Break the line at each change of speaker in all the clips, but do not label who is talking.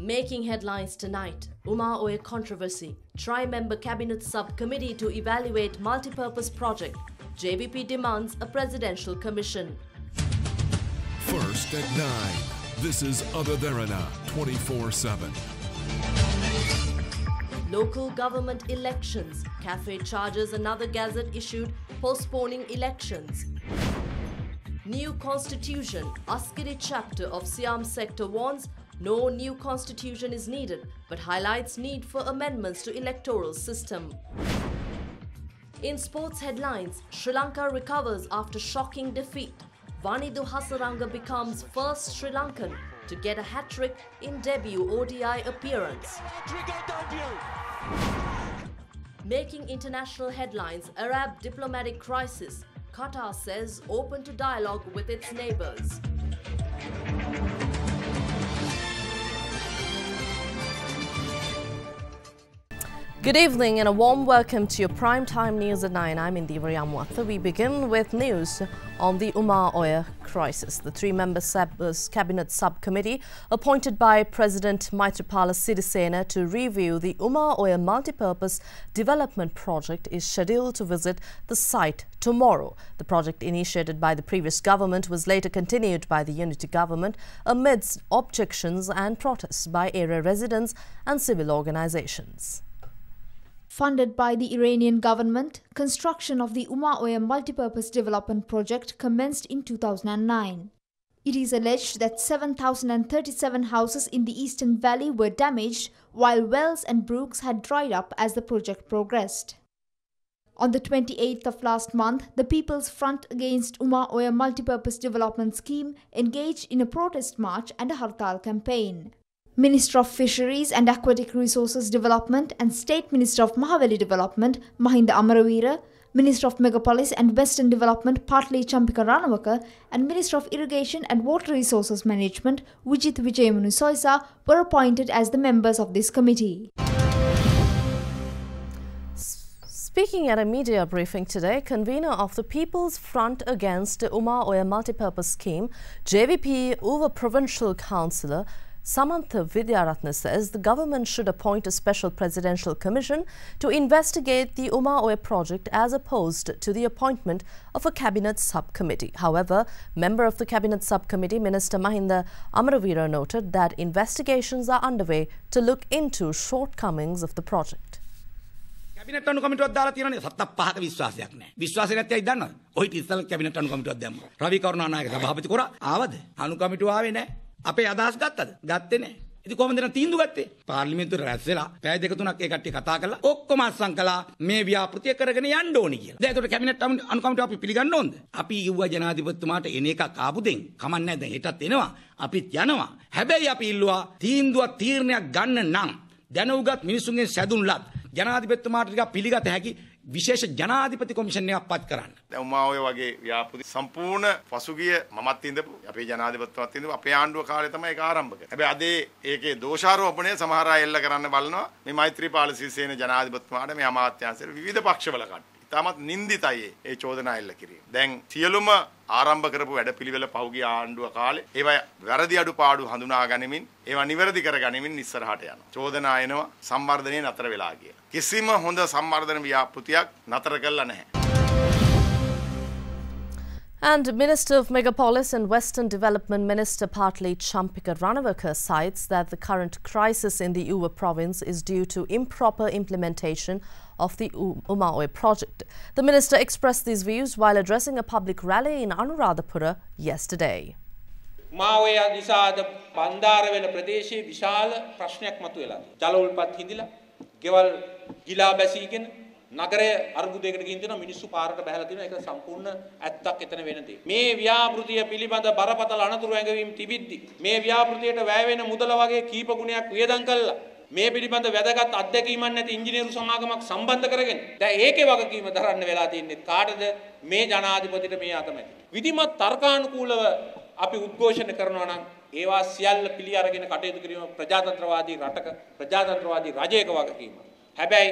Making headlines tonight, Umar Oil controversy. Tri-member cabinet subcommittee to evaluate multi-purpose project. JVP demands a presidential commission.
First at 9. This is Derana 24/7.
Local government elections. Cafe charges another gazette issued postponing elections. New constitution. Askari chapter of Siam sector warns no new constitution is needed, but highlights need for amendments to electoral system. In sports headlines, Sri Lanka recovers after shocking defeat. Vanidu Hasaranga becomes first Sri Lankan to get a hat-trick in debut ODI appearance. Making international headlines, Arab diplomatic crisis. Qatar says open to dialogue with its neighbors. Good evening and a warm welcome to your primetime news at 9. I'm Indiva Yamwatha. We begin with news on the Umar Oil Crisis. The three-member cabinet subcommittee appointed by President Maithripala Sirisena to review the Umar Oil multipurpose development project is scheduled to visit the site tomorrow. The project, initiated by the previous government, was later continued by the unity government amidst objections and protests by area residents and civil organizations.
Funded by the Iranian government, construction of the Umar Oil multipurpose development project commenced in 2009. It is alleged that 7,037 houses in the Eastern Valley were damaged, while wells and brooks had dried up as the project progressed. On the 28th of last month, the People's Front Against Umar Oil multipurpose development scheme engaged in a protest march and a Hartal campaign. Minister of Fisheries and Aquatic Resources Development and State Minister of Mahaweli Development, Mahinda Amaravira, Minister of Megapolis and Western Development, Partly Champika Ranawaka, and Minister of Irrigation and Water Resources Management, Vijit Vijayamanu Soisa, were appointed as the members of this committee.
Speaking at a media briefing today, convener of the People's Front Against the Umar Oil multipurpose scheme, JVP Uva Provincial Councillor Samantha Vidyaratna says the government should appoint a special presidential commission to investigate the Umar Oil project as opposed to the appointment of a cabinet subcommittee. However, member of the cabinet subcommittee, Minister Mahinda Amaravira, noted that investigations are underway to look into shortcomings of the project.
Cabinet කමිටුවක් දාලා තියෙනනේ සත්ත පහක විශ්වාසයක් නැහැ. විශ්වාසය නැත්නම් ඇයි දන්නවද? ඔය ඉතින් කැබිනට් කමිටුවක් දැම්මා. රවි කරුණානායක සභාපති කරා ආවද? කමිටුව ආවේ නැහැ. අපේ අදහස් ගත්තද? ගත්තේ නැහැ. ඉතින් කොහොමද නම් තීන්දුව ගත්තේ? පාර්ලිමේන්තුවේ රැස් වෙලා පැය දෙක තුනක් ඒ කට්ටිය කතා කරලා ඔක්කොම අත්සන් කළා මේ ව්‍යාපෘතිය කරගෙන යන්න ඕනි කියලා. දැන් ඒකට කැබිනට් කමිටුව අපි පිළිගන්න ඕනද? අපි කිව්වා ජනාධිපතිතුමාට එන එකක් ආපු දෙන් කමන්නේ නැහැ. දැන් හෙටත් එනවා. අපිත් යනවා. හැබැයි අපි ඉල්ලුවා තීන්දුවක් තීරණයක් ගන්න නම් දැනුගත් මිනිසුන්ගේ සැදුන්ලත් ජනාධිපතිතුමාට ටිකක් පිළිගත හැකි විශේෂ ජනාධිපති කොමිෂන් එකක් පත් කරන්න.
දැන් උමා ඔය වගේ ව්‍යාපෘති සම්පූර්ණ පසුගිය මමත් ඉඳපු අපේ ජනාධිපතිතුමාත් ඉඳපු අපේ ආණ්ඩුව කාලේ තමයි ඒක ආරම්භ කරේ. හැබැයි අද ඒකේ දෝෂාරෝපණය සමහර අය එල්ල කරන්න බලනවා. මේ මෛත්‍රීපාල සිරිසේන ජනාධිපතිතුමාට මේ අමාත්‍යාංශයේ විවිධ පක්ෂවල කට්ටිය. තාමත් නින්දිතයි ඒ චෝදනා එල්ල කිරීම. දැන් සියලුම ආරම්භ කරපු වැඩපිළිවෙල පහුගිය ආණ්ඩුව කාලේ ඒවා වැරදි අඩුපාඩු හඳුනා ගනිමින් ඒවා නිවැරදි කර ගනිමින් ඉස්සරහට යනවා. චෝදනා එනවා සම්වර්ධනයේ නතර වෙලා කියලා. කිසිම හොඳ සම්වර්ධන ව්‍යාපෘතියක් නතර කළා නැහැ.
And Minister of Megapolis and Western Development Minister Partly Champika Ranawaka cites that the current crisis in the Uva province is due to improper implementation of the Umar Oil project. The minister expressed these views while addressing a public rally in Anuradhapura yesterday.
Umar Oil නිසාද බන්දාර වෙන ප්‍රදේශයේ විශාල ප්‍රශ්නයක් මතුවලා තියෙනවා. ජල උල්පත් හිඳිලා, ගෙවල් ගිලා බැසීගෙන නගරය අර්බුදයකට ගින් දෙනවා මිනිස්සු පාරට බහලා තියෙනවා ඒක සම්පූර්ණ ඇත්තක් එතන වෙන දේ. මේ ව්‍යාපෘතිය පිළිබඳ බරපතල අනතුරු ඇඟවීම් තිබිද්දි මේ ව්‍යාපෘතියට වැය වෙන මුදල වගේ කීප ගුණයක් වියදම් කළා. මේ පිළිබඳ වැදගත් අත්දැකීමක් නැති ඉංජිනේරු සමාගමක් සම්බන්ධ කරගෙන දැන් ඒකේ වගකීම දරන්න වෙලා තින්නේ කාටද මේ ජනාධිපතිට මේ අකමැති. විධිමත් තර්කානුකූලව අපි උද්ඝෝෂණ කරනවා නම් ඒවා සියල්ල පිළි අරගෙන කටයුතු කිරීම ප්‍රජාතන්ත්‍රවාදී රටක ප්‍රජාතන්ත්‍රවාදී රජයක වගකීම. හැබැයි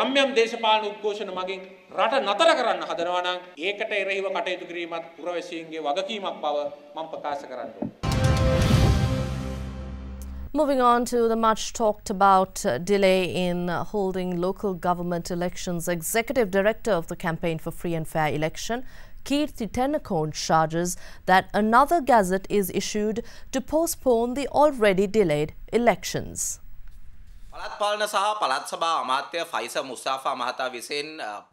යම් යම් දේශපාලන උද්ඝෝෂණ මගින් රට නතර කරන්න හදනවා නම් ඒකට එරෙහිව කටයුතු කිරීමත් පුරවැසියන්ගේ වගකීමක් බව මම ප්‍රකාශ කරන්න ඕනේ.
Moving on to the much talked about delay in holding local government elections, Executive Director of the Campaign for Free and Fair Election, Kirti Tennakoon, charges that another gazette is issued to postpone the already delayed elections.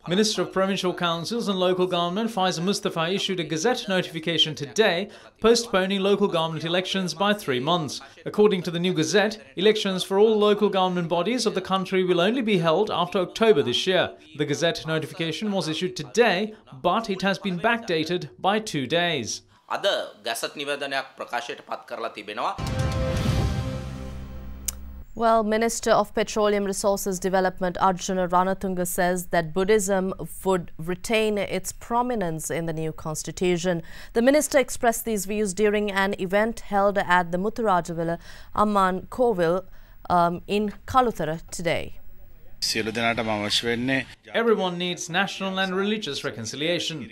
Minister of Provincial Councils and Local Government Faisal Mustafa issued a gazette notification today postponing local government elections by 3 months. According to the new gazette, elections for all local government bodies of the country will only be held after October this year. The gazette notification was issued today, but it has been backdated by 2 days.
Well, Minister of Petroleum Resources Development Arjuna Ranatunga says that Buddhism would retain its prominence in the new constitution. The minister expressed these views during an event held at the Mutharajavilla Amman Kovil in Kaluthara today.
Everyone needs national and religious reconciliation.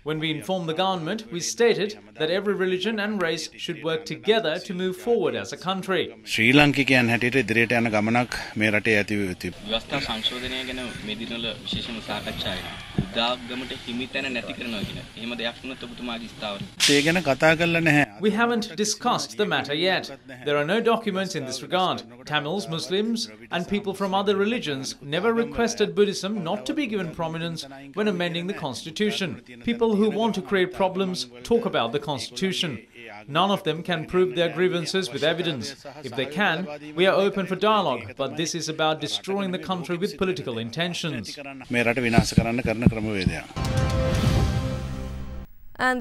When we informed the government, we stated that every religion and race should work together to move forward as a country.
Sri Lankian හැටියට ඉදිරියට යන ගමනක් මේ රටේ ඇති වෙති.
ව්‍යවස්ථා සංශෝධනය ගැන මේ දිනවල විශේෂම සාකච්ඡා වෙනවා. බුද්ධාගමට හිමිතැන නැති කරනවා කියන. එහෙම දෙයක් වුණොත් ඔබතුමාගේ ස්ථාවර.
ඒ ගැන කතා කරලා නැහැ.
We haven't discussed the matter yet. There are no documents in this regard. Tamils, Muslims and people from other religions never requested Buddhism not to be given prominence when amending the constitution. People who want to create problems talk about the constitution. None of them can prove their grievances with evidence. If they can, we are open for dialogue, but this is about destroying the country with political intentions.
And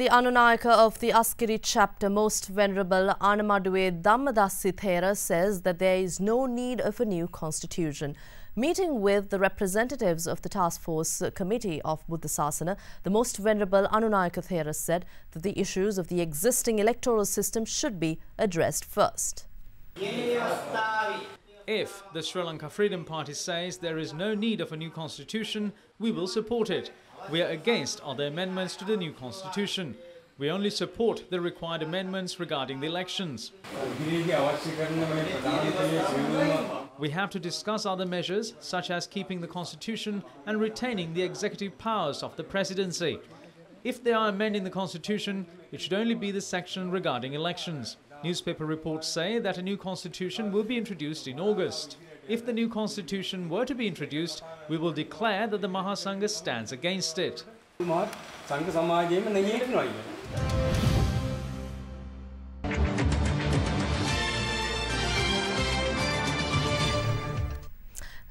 the Anunayaka of the Askari chapter, Most Venerable Anamaduwe Dhammadasi Thera, says that there is no need of a new constitution. Meeting with the representatives of the Task Force Committee of Buddha Sasana, the Most Venerable Anunayaka Thera said that the issues of the existing electoral system should be addressed first.
If the Sri Lanka Freedom Party says there is no need of a new constitution, we will support it. We are against other amendments to the new constitution. We only support the required amendments regarding the elections. We have to discuss other measures such as keeping the constitution and retaining the executive powers of the presidency. If they are amending the constitution, it should only be the section regarding elections. Newspaper reports say that a new constitution will be introduced in August. If the new constitution were to be introduced, we will declare that the Mahasangha stands against it.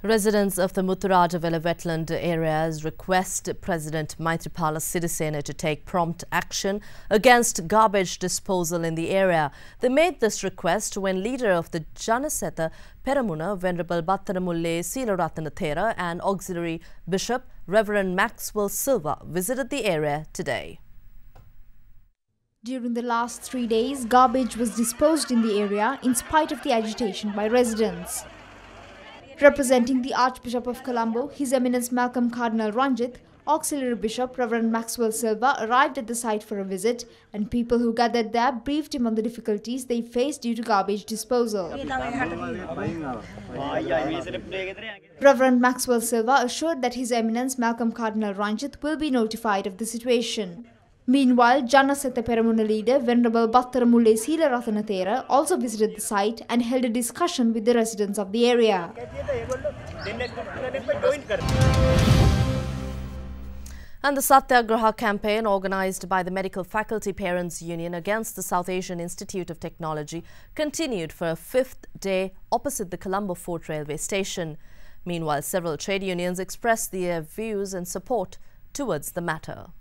Residents of the Mutharajavilla wetland areas request President Maithripala Sirisena to take prompt action against garbage disposal in the area. They made this request when leader of the Janaseta Peramuna, Venerable Battaramulle Seelaratana Thera, and auxiliary bishop Reverend Maxwell Silva visited the area today.
During the last 3 days, garbage was disposed in the area in spite of the agitation by residents. Representing the Archbishop of Colombo, His Eminence Malcolm Cardinal Ranjith, Auxiliary Bishop Reverend Maxwell Silva arrived at the site for a visit, and people who gathered there briefed him on the difficulties they faced due to garbage disposal. Reverend Maxwell Silva assured that His Eminence Malcolm Cardinal Ranjith will be notified of the situation. Meanwhile, Janaseta Peramuna leader Venerable Battaramulle Seelaratana Thera also visited the site and held a discussion with the residents of the area.
And the Satyagraha campaign organized by the Medical Faculty Parents Union against the South Asian Institute of Technology continued for a 5th day opposite the Colombo Fort Railway Station. Meanwhile, several trade unions expressed their views and support towards the matter.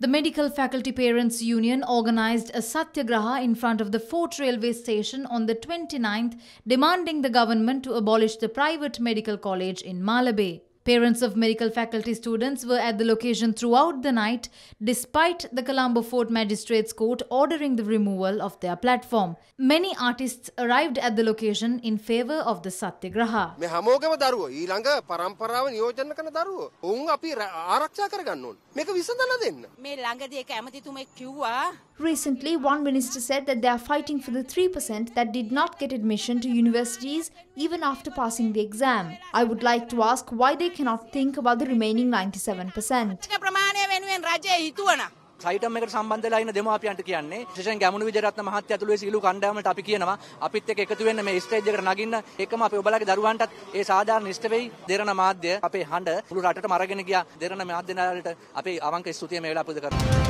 The Medical Faculty Parents Union organized a Satyagraha in front of the Fort Railway Station on the 29th, demanding the government to abolish the private medical college in Malabar. Parents of medical faculty students were at the location throughout the night, despite the Colombo Fort Magistrates Court ordering the removal of their platform. Many artists arrived at the location in favour of the Satyagraha.
මේ හැමෝගෙම දරුවෝ ඊළඟ පරම්පරාව නියෝජනය කරන දරුවෝ. උන් අපි ආරක්ෂා කරගන්න ඕන. මේක විසඳලා දෙන්න.
මේ ළඟදී එක ඇමතිතුමෙක් කිව්වා.
Recently, one minister said that they are fighting for the 3% that did not get admission to universities even after passing the exam. I would like to ask why they cannot think about the remaining 97%.
ප්‍රමාණය වෙනුවෙන් රජය හිතුවනම්
සයිටම් එකට සම්බන්ධ වෙලා ඉන්න දෙමාපියන්ට කියන්නේ විශේෂයෙන් ගැමුණු විජයරත්න මහත්තයා ඇතුළු සීළු කණ්ඩායමට අපි කියනවා අපිත් එක්ක එකතු වෙන්න මේ ස්ටේජ් එකට නගින්න ඒකම අපේ ඔබලාගේ දරුවන්ටත් ඒ සාධාරණ ඉෂ්ට වෙයි දෙරණ මාධ්‍ය අපේ හඬ මුළු රටටම අරගෙන ගියා දෙරණ මාධ්‍යනාලයට අපේ අවංක ස්තුතිය මේ වෙලාව පුද කරනවා.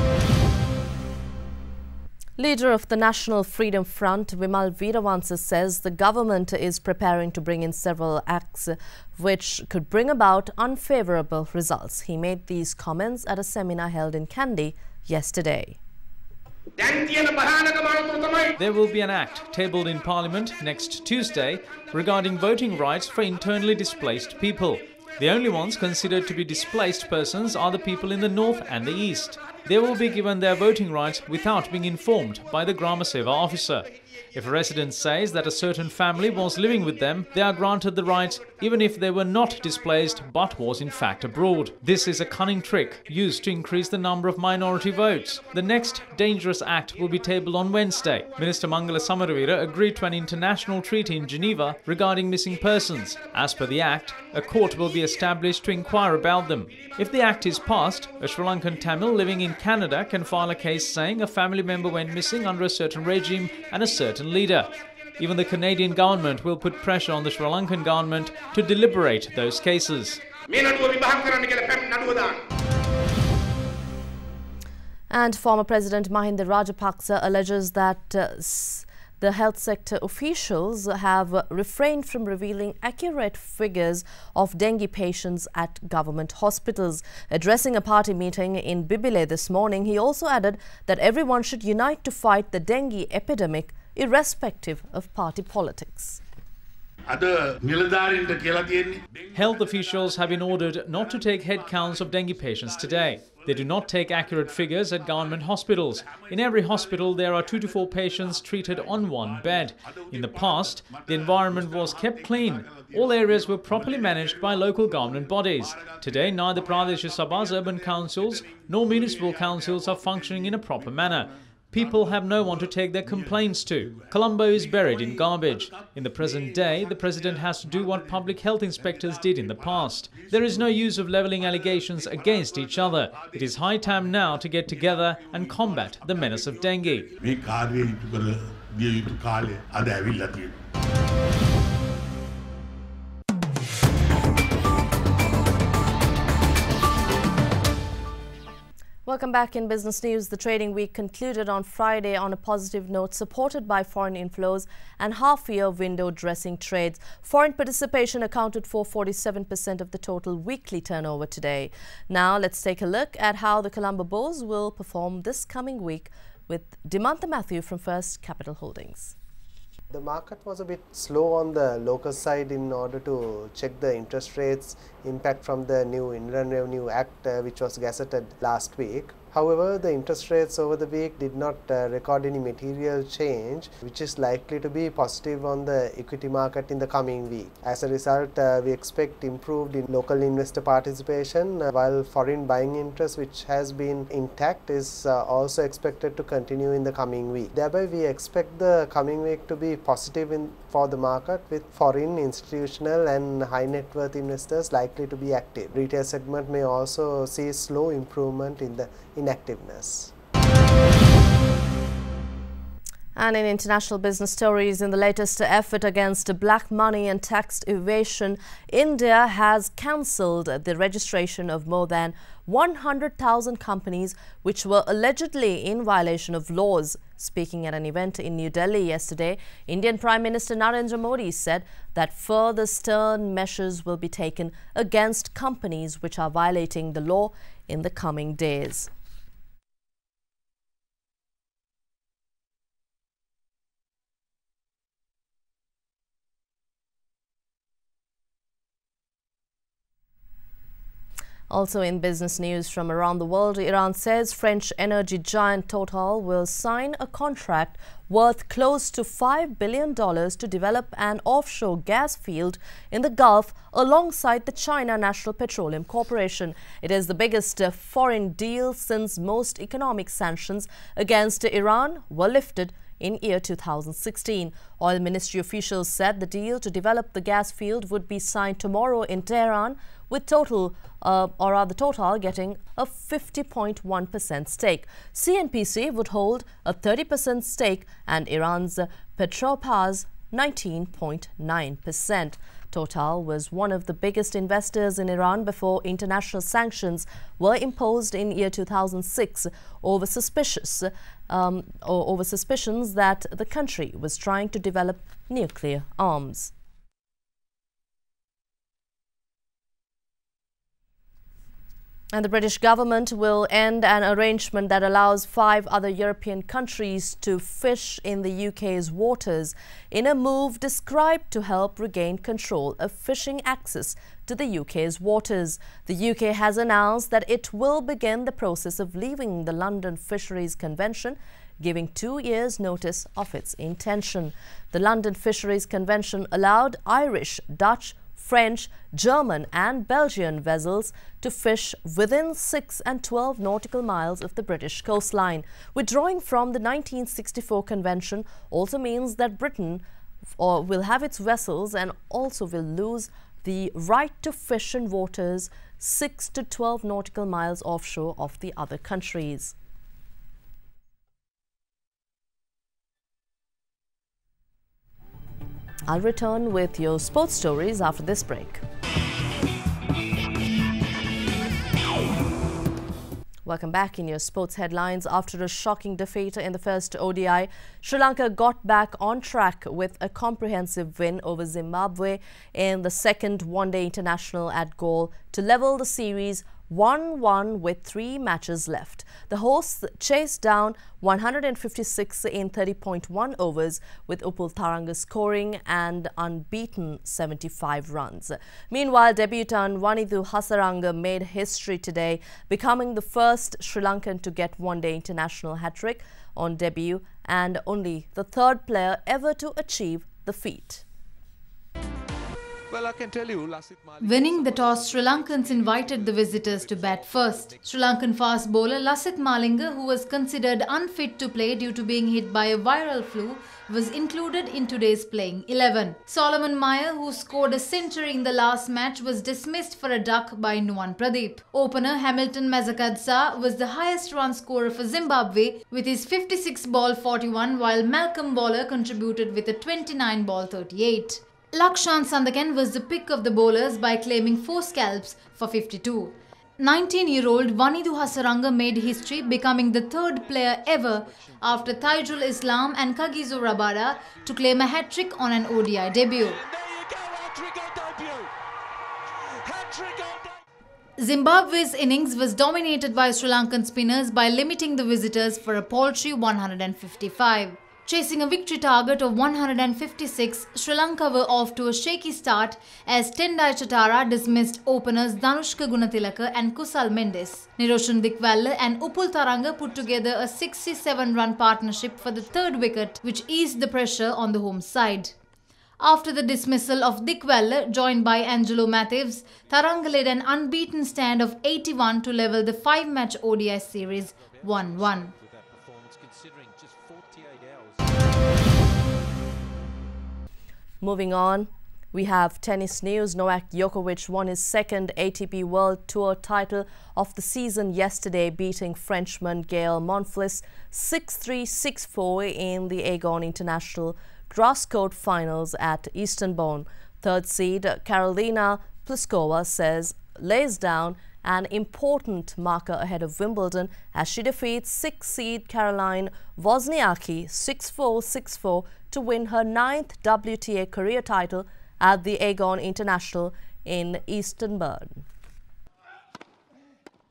Leader of the National Freedom Front, Vimal Veeravansa, says the government is preparing to bring in several acts which could bring about unfavourable results. He made these comments at a seminar held in Kandy yesterday.
There will be an act tabled in Parliament next Tuesday regarding voting rights for internally displaced people. The only ones considered to be displaced persons are the people in the north and the east. They will be given their voting rights without being informed by the Grama Seva officer. If a resident says that a certain family was living with them, they are granted the rights even if they were not displaced but was in fact abroad. This is a cunning trick used to increase the number of minority votes. The next dangerous act will be tabled on Wednesday. Minister Mangala Samaravira agreed to an international treaty in Geneva regarding missing persons. As per the act, a court will be established to inquire about them. If the act is passed, a Sri Lankan Tamil living in Canada can file a case saying a family member went missing under a certain regime and a certain leader. Even the Canadian government will put pressure on the Sri Lankan government to deliberate those cases.
And former President Mahinda Rajapaksa alleges that the health sector officials have refrained from revealing accurate figures of dengue patients at government hospitals. Addressing a party meeting in Bibile this morning, he also added that everyone should unite to fight the dengue epidemic irrespective of party politics.
Health officials have been ordered not to take head counts of dengue patients today. They do not take accurate figures at government hospitals. In every hospital, there are 2 to 4 patients treated on one bed. In the past, the environment was kept clean. All areas were properly managed by local government bodies. Today, neither Pradesh Sabha's urban councils nor municipal councils are functioning in a proper manner. People have no one to take their complaints to. Colombo is buried in garbage. In the present day, the president has to do what public health inspectors did in the past. There is no use of levelling allegations against each other. It is high time now to get together and combat the menace of dengue.
Welcome back in business news. The trading week concluded on Friday on a positive note, supported by foreign inflows and half-year window dressing trades. Foreign participation accounted for 47% of the total weekly turnover today. Now let's take a look at how the Colombo Bulls will perform this coming week with Dimantha Matthew from First Capital Holdings.
The market was a bit slow on the local side in order to check the interest rates impact from the new Inland Revenue Act which was gazetted last week. However, the interest rates over the week did not record any material change, which is likely to be positive on the equity market in the coming week. As a result, we expect improved in local investor participation, while foreign buying interest, which has been intact, is also expected to continue in the coming week. Thereby, we expect the coming week to be positive for the market, with foreign, institutional and high net worth investors likely to be active. Retail segment may also see slow improvement in the inactiveness.
And in international business stories, in the latest effort against black money and tax evasion, India has cancelled the registration of more than 100,000 companies which were allegedly in violation of laws. Speaking at an event in New Delhi yesterday, Indian Prime Minister Narendra Modi said that further stern measures will be taken against companies which are violating the law in the coming days. Also in business news from around the world, Iran says French energy giant Total will sign a contract worth close to $5 billion to develop an offshore gas field in the Gulf alongside the China National Petroleum Corporation. It is the biggest foreign deal since most economic sanctions against Iran were lifted in year 2016. Oil Ministry officials said the deal to develop the gas field would be signed tomorrow in Tehran, with Total getting a 50.1% stake. CNPC would hold a 30% stake and Iran's Petropas 19.9%. Total was one of the biggest investors in Iran before international sanctions were imposed in year 2006 over suspicions that the country was trying to develop nuclear arms. And the British government will end an arrangement that allows 5 other European countries to fish in the UK's waters in a move described to help regain control of fishing access to the UK's waters. The UK has announced that it will begin the process of leaving the London Fisheries Convention, giving 2 years' notice of its intention. The London Fisheries Convention allowed Irish, Dutch, French, German and Belgian vessels to fish within 6 and 12 nautical miles of the British coastline. Withdrawing from the 1964 convention also means that Britain will have its vessels and also will lose the right to fish in waters 6 to 12 nautical miles offshore of the other countries. I'll return with your sports stories after this break. Welcome back. In your sports headlines, after a shocking defeat in the first ODI, Sri Lanka got back on track with a comprehensive win over Zimbabwe in the second one-day international at Galle to level the series 1-1 with 3 matches left. The hosts chased down 156 in 30.1 overs, with Upul Tharanga scoring an unbeaten 75 runs. Meanwhile, debutant Wanidhu Hasaranga made history today, becoming the first Sri Lankan to get one-day international hat-trick on debut and only the 3rd player ever to achieve the feat.
Well, I can tell you,
winning the toss, Sri Lankans invited the visitors to bat first. Sri Lankan fast bowler Lasith Malinga, who was considered unfit to play due to being hit by a viral flu, was included in today's playing 11. Solomon Meyer, who scored a century in the last match, was dismissed for a duck by Nuwan Pradeep. Opener Hamilton Mazakadza was the highest run scorer for Zimbabwe with his 56 ball 41, while Malcolm Bowler contributed with a 29 ball 38. Lakshan Sandakan was the pick of the bowlers by claiming 4 scalps for 52. 19-year-old Wanidhu Hasaranga made history, becoming the 3rd player ever after Taijul Islam and Kagiso Rabada to claim a hat-trick on an ODI debut. Zimbabwe's innings was dominated by Sri Lankan spinners by limiting the visitors for a paltry 155. Chasing a victory target of 156, Sri Lanka were off to a shaky start as Tendai Chatara dismissed openers Danushka Gunatilaka and Kusal Mendes. Niroshan Dikwella and Upul Tharanga put together a 67-run partnership for the 3rd wicket, which eased the pressure on the home side. After the dismissal of Dikwella, joined by Angelo Matthews, Tharanga led an unbeaten stand of 81 to level the 5-match ODI series 1-1.
Moving on, we have tennis news. Novak Djokovic won his 2nd ATP World Tour title of the season yesterday, beating Frenchman Gael Monfils 6-3, 6-4 in the Aegon International Grass Court Finals at Eastbourne. 3rd seed Karolina Pliskova lays down an important marker ahead of Wimbledon as she defeats 6th seed Caroline Wozniacki 6-4, 6-4 to win her 9th WTA career title at the Aegon International in Eastbourne.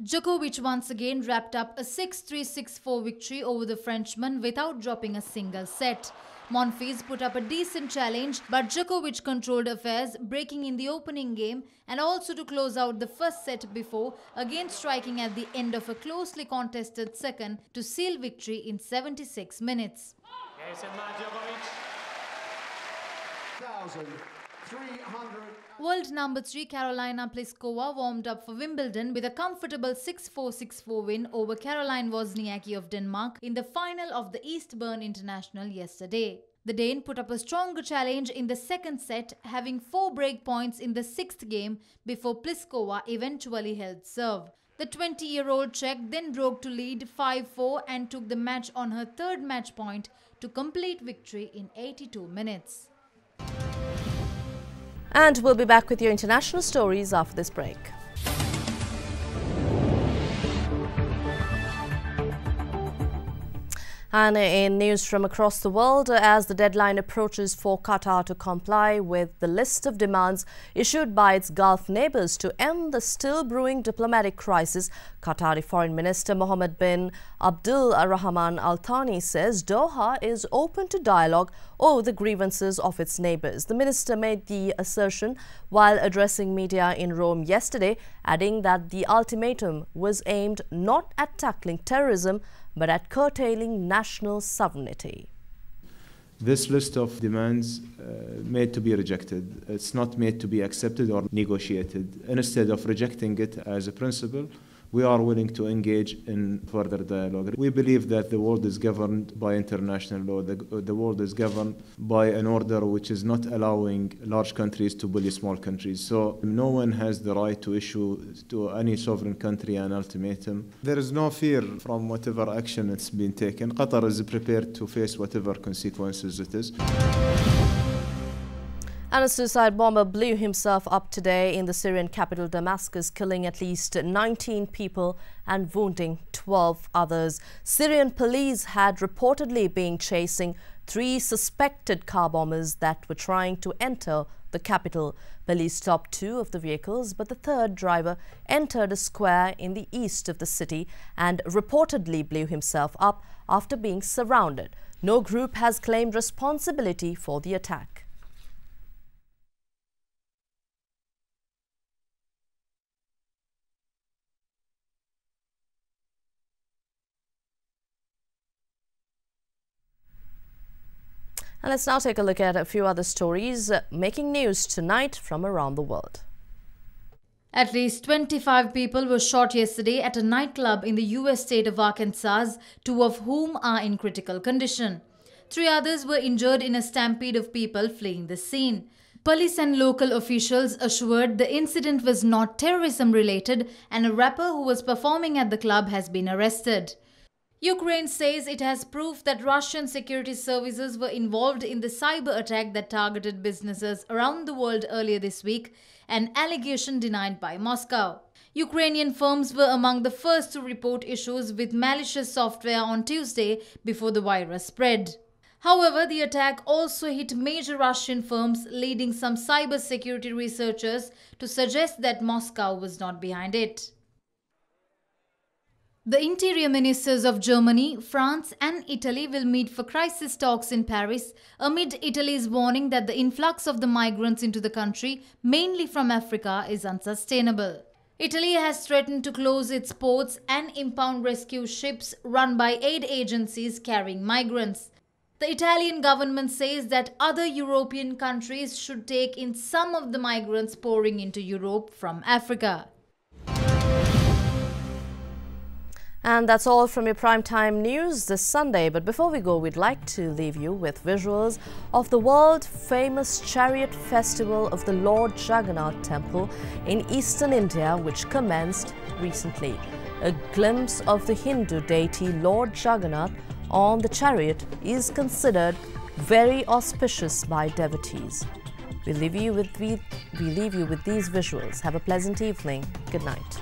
Djokovic once again wrapped up a 6-3-6-4 victory over the Frenchman without dropping a single set. Monfils put up a decent challenge, but Djokovic controlled affairs, breaking in the opening game and also to close out the first set before again striking at the end of a closely contested second to seal victory in 76 minutes. World number 3 Karolina Pliskova warmed up for Wimbledon with a comfortable 6-4-6-4 win over Caroline Wozniacki of Denmark in the final of the Eastbourne International yesterday. The Dane put up a stronger challenge in the second set, having 4 break points in the 6th game before Pliskova eventually held serve. The 20-year-old Czech then broke to lead 5-4 and took the match on her third match point to complete victory in 82 minutes.
And we'll be back with your international stories after this break. And in news from across the world, as the deadline approaches for Qatar to comply with the list of demands issued by its Gulf neighbours to end the still brewing diplomatic crisis, Qatari Foreign Minister Mohammed bin Abdul Rahman Al Thani says Doha is open to dialogue over the grievances of its neighbours. The minister made the assertion while addressing media in Rome yesterday, adding that the ultimatum was aimed not at tackling terrorism but at curtailing national sovereignty.
This list of demands made to be rejected. It's not made to be accepted or negotiated. Instead of rejecting it as a principle, we are willing to engage in further dialogue. We believe that the world is governed by international law. The world is governed by an order which is not allowing large countries to bully small countries. So no one has the right to issue to any sovereign country an ultimatum. There is no fear from whatever action it's been taken. Qatar is prepared to face whatever consequences it is.
And a suicide bomber blew himself up today in the Syrian capital Damascus, killing at least 19 people and wounding 12 others. Syrian police had reportedly been chasing 3 suspected car bombers that were trying to enter the capital. Police stopped 2 of the vehicles, but the third driver entered a square in the east of the city and reportedly blew himself up after being surrounded. No group has claimed responsibility for the attack. And let's now take a look at a few other stories making news tonight from around the world.
At least 25 people were shot yesterday at a nightclub in the US state of Arkansas, 2 of whom are in critical condition. 3 others were injured in a stampede of people fleeing the scene. Police and local officials assured the incident was not terrorism related and a rapper who was performing at the club has been arrested. Ukraine says it has proof that Russian security services were involved in the cyber attack that targeted businesses around the world earlier this week, an allegation denied by Moscow. Ukrainian firms were among the first to report issues with malicious software on Tuesday before the virus spread. However, the attack also hit major Russian firms, leading some cybersecurity researchers to suggest that Moscow was not behind it. The interior ministers of Germany, France and Italy will meet for crisis talks in Paris amid Italy's warning that the influx of the migrants into the country, mainly from Africa, is unsustainable. Italy has threatened to close its ports and impound rescue ships run by aid agencies carrying migrants. The Italian government says that other European countries should take in some of the migrants pouring into Europe from Africa.
And that's all from your primetime news this Sunday. But before we go, we'd like to leave you with visuals of the world-famous chariot festival of the Lord Jagannath Temple in eastern India, which commenced recently. A glimpse of the Hindu deity Lord Jagannath on the chariot is considered very auspicious by devotees. We leave you with these visuals. Have a pleasant evening. Good night.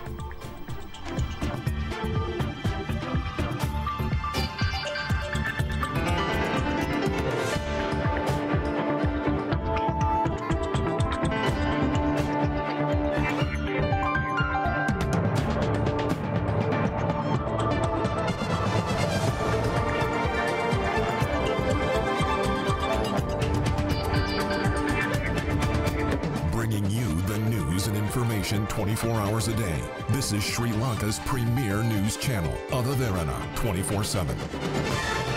information 24 hours a day. This is Sri Lanka's premier news channel, Derana 24/7.